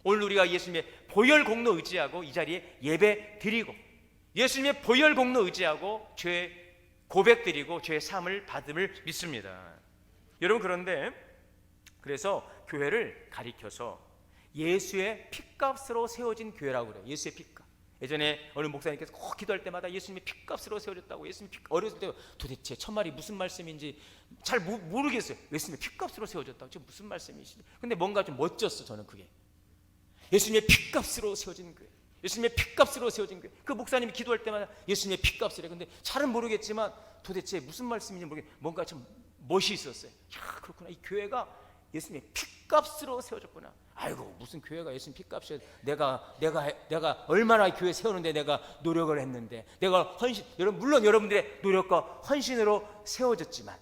오늘 우리가 예수님의 보혈 공로 의지하고 이 자리에 예배 드리고, 예수님의 보혈 공로 의지하고 죄 고백 드리고 죄의 사함을 받음을 믿습니다. 여러분, 그런데 그래서 교회를 가리켜서 예수의 핏값으로 세워진 교회라고 그래요. 예수의 핏값. 예전에 어느 목사님께서 꼭 기도할 때마다 예수님의 핏값으로 세워졌다고. 예수님 어렸을 때 도대체 첫말이 무슨 말씀인지 잘 모르겠어요. 예수님의 핏값으로 세워졌다고. 지금 무슨 말씀이시죠? 근데 뭔가 좀 멋졌어. 저는 그게 예수님의 핏값으로 세워진 교회, 예수님의 핏값으로 세워진 교회. 그 목사님이 기도할 때마다 예수님의 핏값이래. 근데 잘은 모르겠지만 도대체 무슨 말씀인지 모르겠. 뭔가 좀 멋이 있었어요. 야, 그렇구나. 이 교회가 예수님의 핏값으로 세워졌구나. 아이고, 무슨 교회가 예수님 핏값이야. 내가 얼마나 교회 세우는데 내가 노력을 했는데, 내가 헌신, 물론 여러분들의 노력과 헌신으로 세워졌지만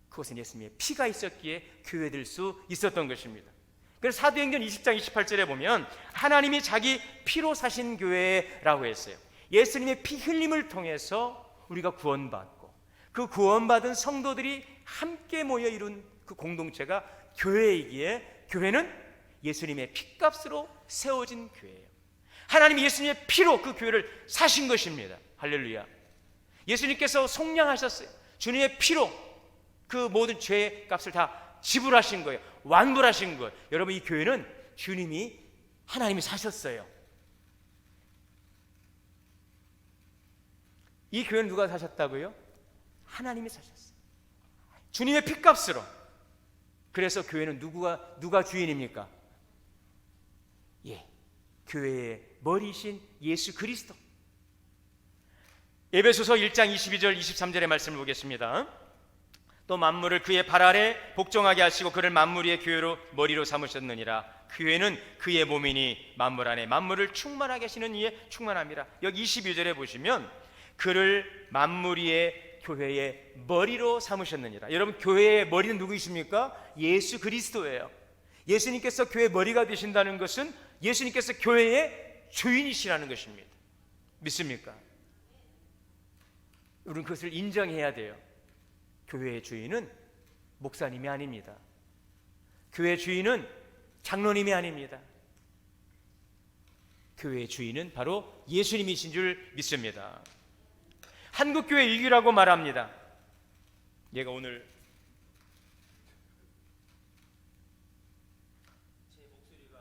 그것은 예수님의 피가 있었기에 교회될 수 있었던 것입니다. 그래서 사도행전 20장 28절에 보면 하나님이 자기 피로 사신 교회라고 했어요. 예수님의 피 흘림을 통해서 우리가 구원받고, 그 구원받은 성도들이 함께 모여 이룬 그 공동체가 교회이기에, 교회는 예수님의 핏값으로 세워진 교회예요. 하나님이 예수님의 피로 그 교회를 사신 것입니다. 할렐루야. 예수님께서 속량하셨어요. 주님의 피로 그 모든 죄의 값을 다 지불하신 거예요. 완불하신 거예요. 여러분, 이 교회는 주님이, 하나님이 사셨어요. 이 교회는 누가 사셨다고요? 하나님이 사셨어요. 주님의 핏값으로. 그래서 교회는 누가 주인입니까? 교회의 머리이신 예수 그리스도. 에베소서 1장 22절 23절의 말씀을 보겠습니다. 또 만물을 그의 발 아래 복종하게 하시고 그를 만물 위의 교회로 머리로 삼으셨느니라. 교회는 그의 몸이니 만물 안에 만물을 충만하게 하시는 이에 충만함이라. 여기 22절에 보시면 그를 만물 위의 교회의 머리로 삼으셨느니라. 여러분, 교회의 머리는 누구이십니까? 예수 그리스도예요. 예수님께서 교회의 머리가 되신다는 것은 예수님께서 교회의 주인이시라는 것입니다. 믿습니까? 우리는 그것을 인정해야 돼요. 교회의 주인은 목사님이 아닙니다. 교회의 주인은 장로님이 아닙니다. 교회의 주인은 바로 예수님이신 줄 믿습니다. 한국교회 일기라고 말합니다. 얘가 오늘 제 목소리가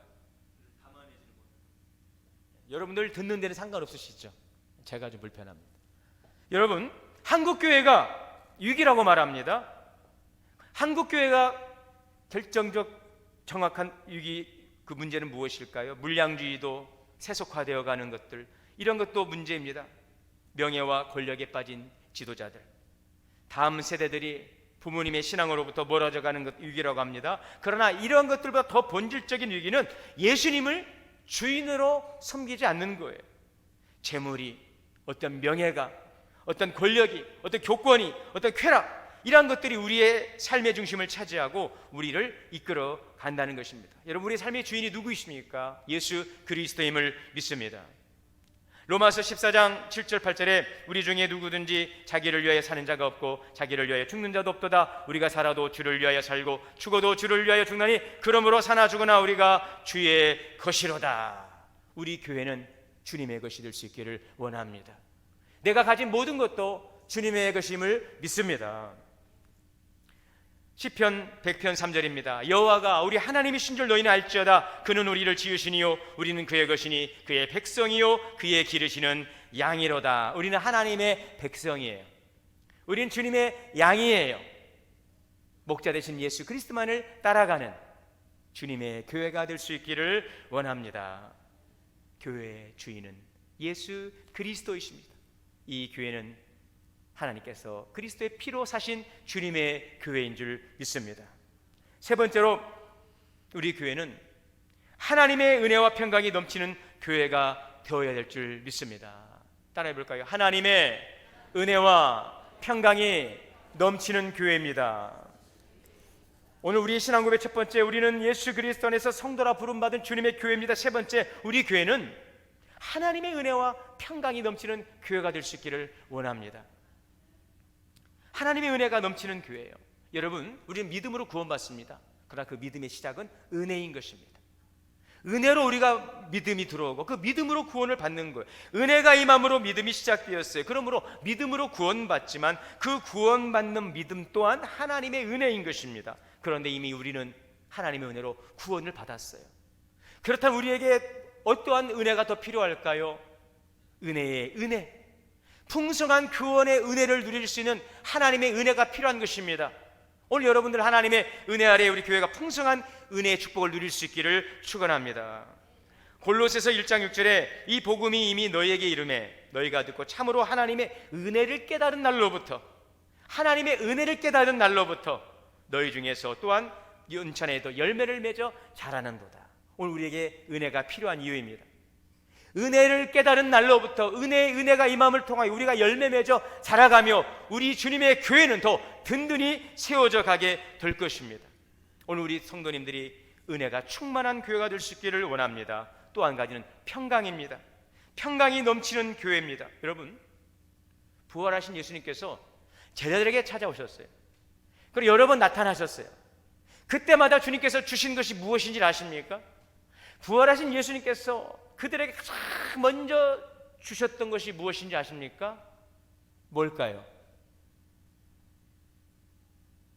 담아내지를 못해요. 여러분들 듣는 데는 상관없으시죠? 제가 좀 불편합니다. 여러분, 한국교회가 위기라고 말합니다. 한국교회가 결정적 정확한 위기, 그 문제는 무엇일까요? 물량주의도 세속화되어 가는 것들, 이런 것도 문제입니다. 명예와 권력에 빠진 지도자들, 다음 세대들이 부모님의 신앙으로부터 멀어져 가는 것 위기라고 합니다. 그러나 이런 것들보다 더 본질적인 위기는 예수님을 주인으로 섬기지 않는 거예요. 재물이, 어떤 명예가, 어떤 권력이, 어떤 교권이, 어떤 쾌락, 이러한 것들이 우리의 삶의 중심을 차지하고 우리를 이끌어 간다는 것입니다. 여러분, 우리의 삶의 주인이 누구이십니까? 예수 그리스도임을 믿습니다. 로마서 14장 7절 8절에 우리 중에 누구든지 자기를 위하여 사는 자가 없고 자기를 위하여 죽는 자도 없도다. 우리가 살아도 주를 위하여 살고 죽어도 주를 위하여 죽나니 그러므로 사나 죽으나 우리가 주의 것이로다. 우리 교회는 주님의 것이 될 수 있기를 원합니다. 내가 가진 모든 것도 주님의 것임을 믿습니다. 시편 100편 3절입니다. 여호와가 우리 하나님이신 줄 너희는 알지어다. 그는 우리를 지으시니요 우리는 그의 것이니 그의 백성이요 그의 기르시는 양이로다. 우리는 하나님의 백성이에요. 우리는 주님의 양이에요. 목자 되신 예수 그리스도만을 따라가는 주님의 교회가 될 수 있기를 원합니다. 교회의 주인은 예수 그리스도이십니다. 이 교회는 하나님께서 그리스도의 피로 사신 주님의 교회인 줄 믿습니다. 세 번째로 우리 교회는 하나님의 은혜와 평강이 넘치는 교회가 되어야 될 줄 믿습니다. 따라해 볼까요? 하나님의 은혜와 평강이 넘치는 교회입니다. 오늘 우리 신앙고백 첫 번째, 우리는 예수 그리스도 안에서 성도라 부름받은 주님의 교회입니다. 세 번째, 우리 교회는 하나님의 은혜와 평강이 넘치는 교회가 될 수 있기를 원합니다. 하나님의 은혜가 넘치는 교회예요. 여러분, 우리는 믿음으로 구원받습니다. 그러나 그 믿음의 시작은 은혜인 것입니다. 은혜로 우리가 믿음이 들어오고 그 믿음으로 구원을 받는 거예요. 은혜가 임함으로 믿음이 시작되었어요. 그러므로 믿음으로 구원받지만 그 구원받는 믿음 또한 하나님의 은혜인 것입니다. 그런데 이미 우리는 하나님의 은혜로 구원을 받았어요. 그렇다면 우리에게 어떠한 은혜가 더 필요할까요? 은혜의 은혜, 풍성한 구원의 은혜를 누릴 수 있는 하나님의 은혜가 필요한 것입니다. 오늘 여러분들 하나님의 은혜 아래 우리 교회가 풍성한 은혜의 축복을 누릴 수 있기를 축원합니다. 골로새서 1장 6절에 이 복음이 이미 너희에게 이르매 너희가 듣고 참으로 하나님의 은혜를 깨달은 날로부터, 하나님의 은혜를 깨달은 날로부터 너희 중에서 또한 은천에도 열매를 맺어 자라는도다. 오늘 우리에게 은혜가 필요한 이유입니다. 은혜를 깨달은 날로부터 은혜가 임함을 통하여 우리가 열매 맺어 자라가며 우리 주님의 교회는 더 든든히 세워져 가게 될 것입니다. 오늘 우리 성도님들이 은혜가 충만한 교회가 될 수 있기를 원합니다. 또 한 가지는 평강입니다. 평강이 넘치는 교회입니다. 여러분, 부활하신 예수님께서 제자들에게 찾아오셨어요. 그리고 여러 번 나타나셨어요. 그때마다 주님께서 주신 것이 무엇인지 아십니까? 부활하신 예수님께서 그들에게 가장 먼저 주셨던 것이 무엇인지 아십니까? 뭘까요?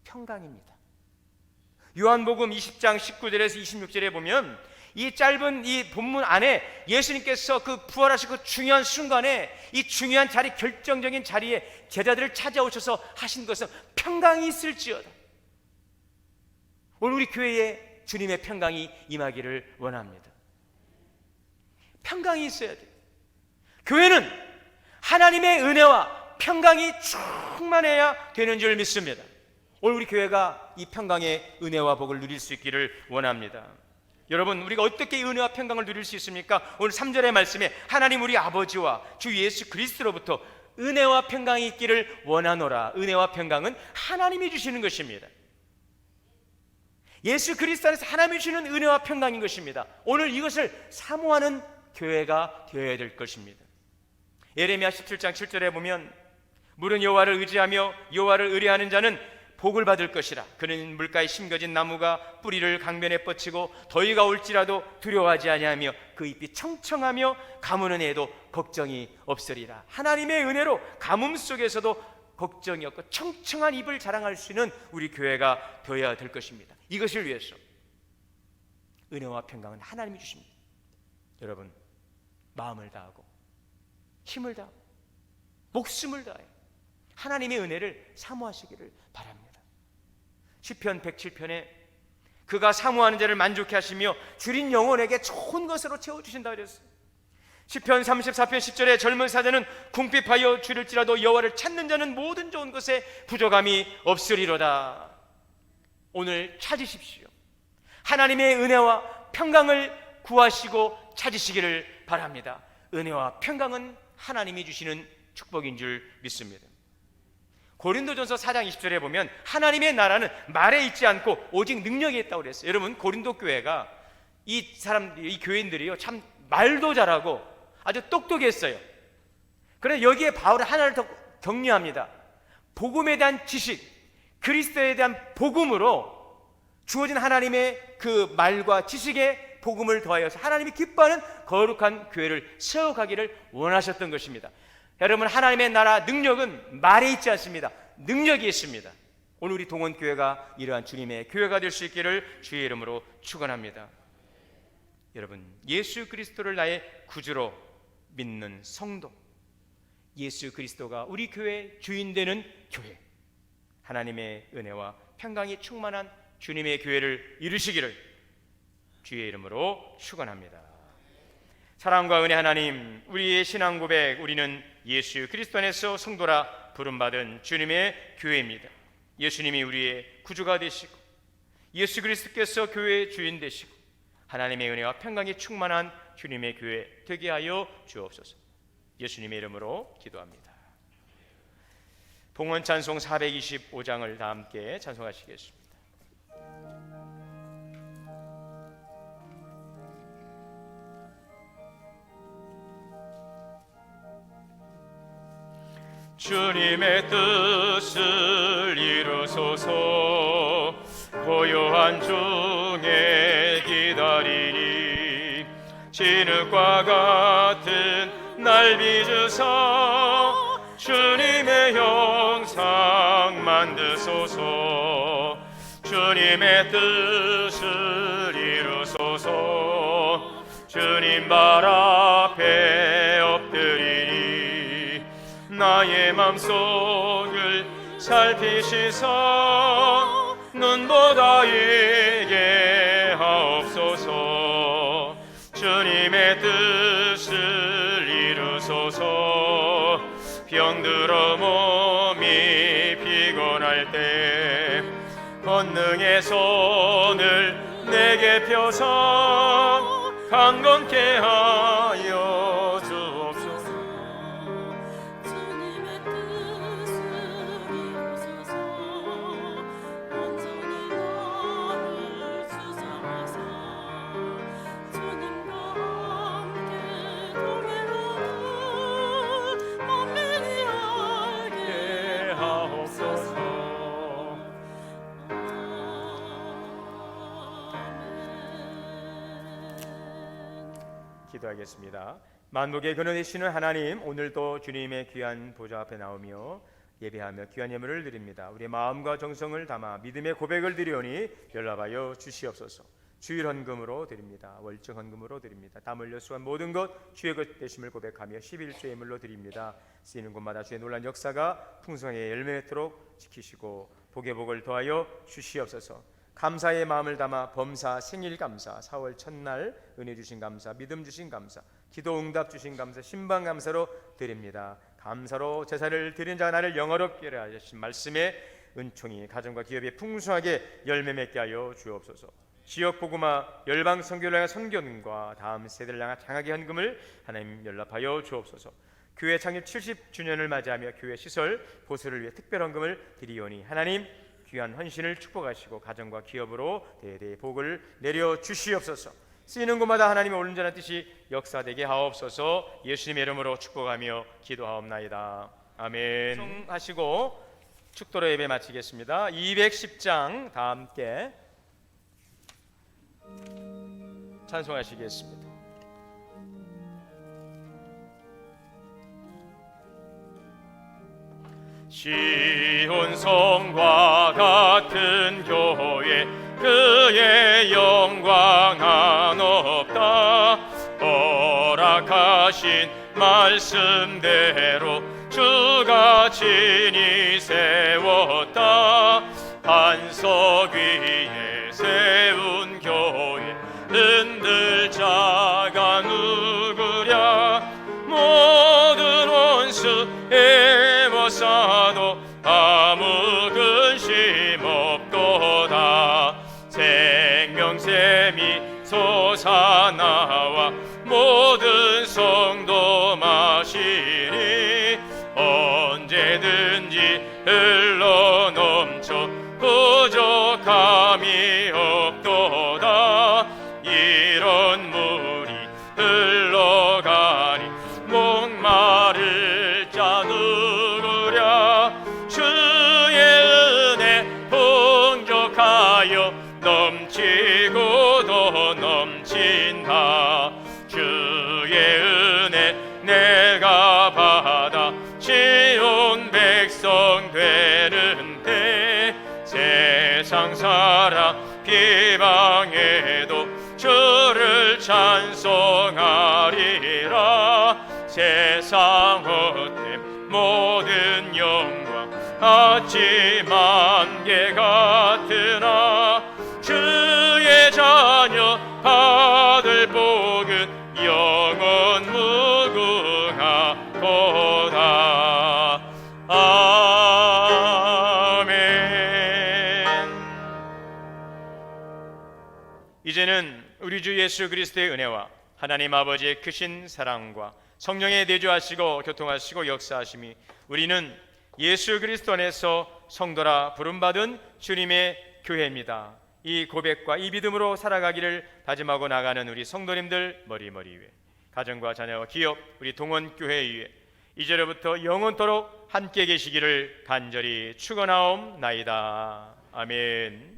평강입니다. 요한복음 20장 19절에서 26절에 보면 이 짧은 이 본문 안에 예수님께서 그 부활하시고 그 중요한 순간에 이 중요한 자리, 결정적인 자리에 제자들을 찾아오셔서 하신 것은 평강이 있을지어다. 오늘 우리 교회에 주님의 평강이 임하기를 원합니다. 평강이 있어야 돼요. 교회는 하나님의 은혜와 평강이 충만해야 되는 줄 믿습니다. 오늘 우리 교회가 이 평강의 은혜와 복을 누릴 수 있기를 원합니다. 여러분, 우리가 어떻게 이 은혜와 평강을 누릴 수 있습니까? 오늘 3절의 말씀에 하나님 우리 아버지와 주 예수 그리스도로부터 은혜와 평강이 있기를 원하노라. 은혜와 평강은 하나님이 주시는 것입니다. 예수 그리스도 안에서 하나님이 주시는 은혜와 평강인 것입니다. 오늘 이것을 사모하는 교회가 되어야 될 것입니다. 예레미야 17장 7절에 보면 물은 여호와를 의지하며 여호와를 의뢰하는 자는 복을 받을 것이라. 그는 물가에 심겨진 나무가 뿌리를 강변에 뻗치고 더위가 올지라도 두려워하지 아니하며 그 잎이 청청하며 가무는 해도 걱정이 없으리라. 하나님의 은혜로 가뭄 속에서도 걱정이 없고 청청한 잎을 자랑할 수 있는 우리 교회가 되어야 될 것입니다. 이것을 위해서 은혜와 평강은 하나님이 주십니다. 여러분, 마음을 다하고 힘을 다하고 목숨을 다해 하나님의 은혜를 사모하시기를 바랍니다. 시편 107편에 그가 사모하는 자를 만족해 하시며 줄인 영혼에게 좋은 것으로 채워주신다 그랬어요. 시편 34편 10절에 젊은 사자는 궁핍하여 줄일지라도 여호와를 찾는 자는 모든 좋은 것에 부족함이 없으리로다. 오늘 찾으십시오. 하나님의 은혜와 평강을 구하시고 찾으시기를 바랍니다. 은혜와 평강은 하나님이 주시는 축복인 줄 믿습니다. 고린도전서 4장 20절에 보면 하나님의 나라는 말에 있지 않고 오직 능력에 있다고 그랬어요. 여러분, 고린도 교회가 이 교인들이요 참 말도 잘하고 아주 똑똑했어요. 그래서 여기에 바울은 하나를 더 격려합니다. 복음에 대한 지식, 그리스도에 대한 복음으로 주어진 하나님의 그 말과 지식에 복음을 더하여서 하나님이 기뻐하는 거룩한 교회를 세워가기를 원하셨던 것입니다. 여러분, 하나님의 나라 능력은 말에 있지 않습니다. 능력이 있습니다. 오늘 우리 동원교회가 이러한 주님의 교회가 될 수 있기를 주의 이름으로 축원합니다. 여러분, 예수 그리스도를 나의 구주로 믿는 성도, 예수 그리스도가 우리 교회의 주인 되는 교회, 하나님의 은혜와 평강이 충만한 주님의 교회를 이루시기를 주의 이름으로 축원합니다. 사랑과 은혜 하나님, 우리의 신앙 고백, 우리는 예수 그리스도 안에서 성도라 부름받은 주님의 교회입니다. 예수님이 우리의 구주가 되시고 예수 그리스도께서 교회의 주인 되시고 하나님의 은혜와 평강이 충만한 주님의 교회 되게 하여 주옵소서. 예수님의 이름으로 기도합니다. 봉헌 찬송 425장을 다 함께 찬송하시겠습니다. 주님의 뜻을 이루소서. 고요한 중에 기다리니 진흙과 같은 날 빚으사 주님의 형상 만드소서. 주님의 뜻을 이루소서. 주님 발 앞에 엎드리니 나의 맘속을 살피시사 눈보다 이게 하옵소서. 주님의 뜻을 이루소서. 병들어 몸이 피곤할 때 권능의 손을 내게 펴서 강건케 하여 주옵소서. 주님의 뜻을 이루소서. 온전히 나를 주장하사 주님과 함께 동행하는 만민이 알게 하옵소서. 기도하겠습니다. 만복의 근원 되시는 하나님, 오늘도 주님의 귀한 보좌 앞에 나오며 예배하며 귀한 예물을 드립니다. 우리의 마음과 정성을 담아 믿음의 고백을 드리오니 연락하여 주시옵소서. 주일 헌금으로 드립니다. 월정 헌금으로 드립니다. 땀 흘려 수한 모든 것 주의 것 되심을 고백하며 11조 예물로 드립니다. 쓰이는 곳마다 주의 놀란 역사가 풍성하게 열매 맺도록 지키시고 복의 복을 더하여 주시옵소서. 감사의 마음을 담아 범사 생일 감사, 4월 첫날 은혜 주신 감사, 믿음 주신 감사, 기도 응답 주신 감사, 신방 감사로 드립니다. 감사로 제사를 드린 자가 나를 영화롭게 하신 말씀의 은총이 가정과 기업에 풍성하게 열매 맺게 하여 주옵소서. 지역 복음화 열방 선교를 향한 선교과 다음 세대를 향한 장학의 헌금을 하나님 연락하여 주옵소서. 교회 창립 70주년을 맞이하며 교회 시설 보수를 위해 특별 헌금을 드리오니 하나님 귀한 헌신을 축복하시고 가정과 기업으로 대대의 복을 내려 주시옵소서. 쓰이는 곳마다 하나님의 온전한 뜻이 역사되게 하옵소서. 예수님의 이름으로 축복하며 기도하옵나이다. 아멘. 청하시고 축도로 예배 마치겠습니다. 210장 다 함께 찬송하시겠습니다. 시온 성과 같은 교회 그의 영광 한없다. 허락하신 말씀대로 주가 친히 세웠다. 반석 위에 세운 교회 흔들 자가 누구랴. 모든 원수 애워싸도 아무 근심 없도다. 생명샘이 솟아나와 모든 성도 마시니 언제든지 흘러넘쳐 부족함이 없도다. 이런 물이 흘러가니 목마를 자 누구랴. 주의 은혜 풍족하여 넘치고 더 넘친다. 주의 은혜 내가 받아 지온 백성 되는데 주 예수 그리스도의 은혜와 하나님 아버지의 크신 사랑과 성령의 내주하시고 교통하시고 역사하심이 우리는 예수 그리스도 안에서 성도라 부름받은 주님의 교회입니다. 이 고백과 이 믿음으로 살아가기를 다짐하고 나가는 우리 성도님들 머리머리 위에, 가정과 자녀와 기업, 우리 동원교회 위에 이제로부터 영원토록 함께 계시기를 간절히 축원하옵나이다. 아멘.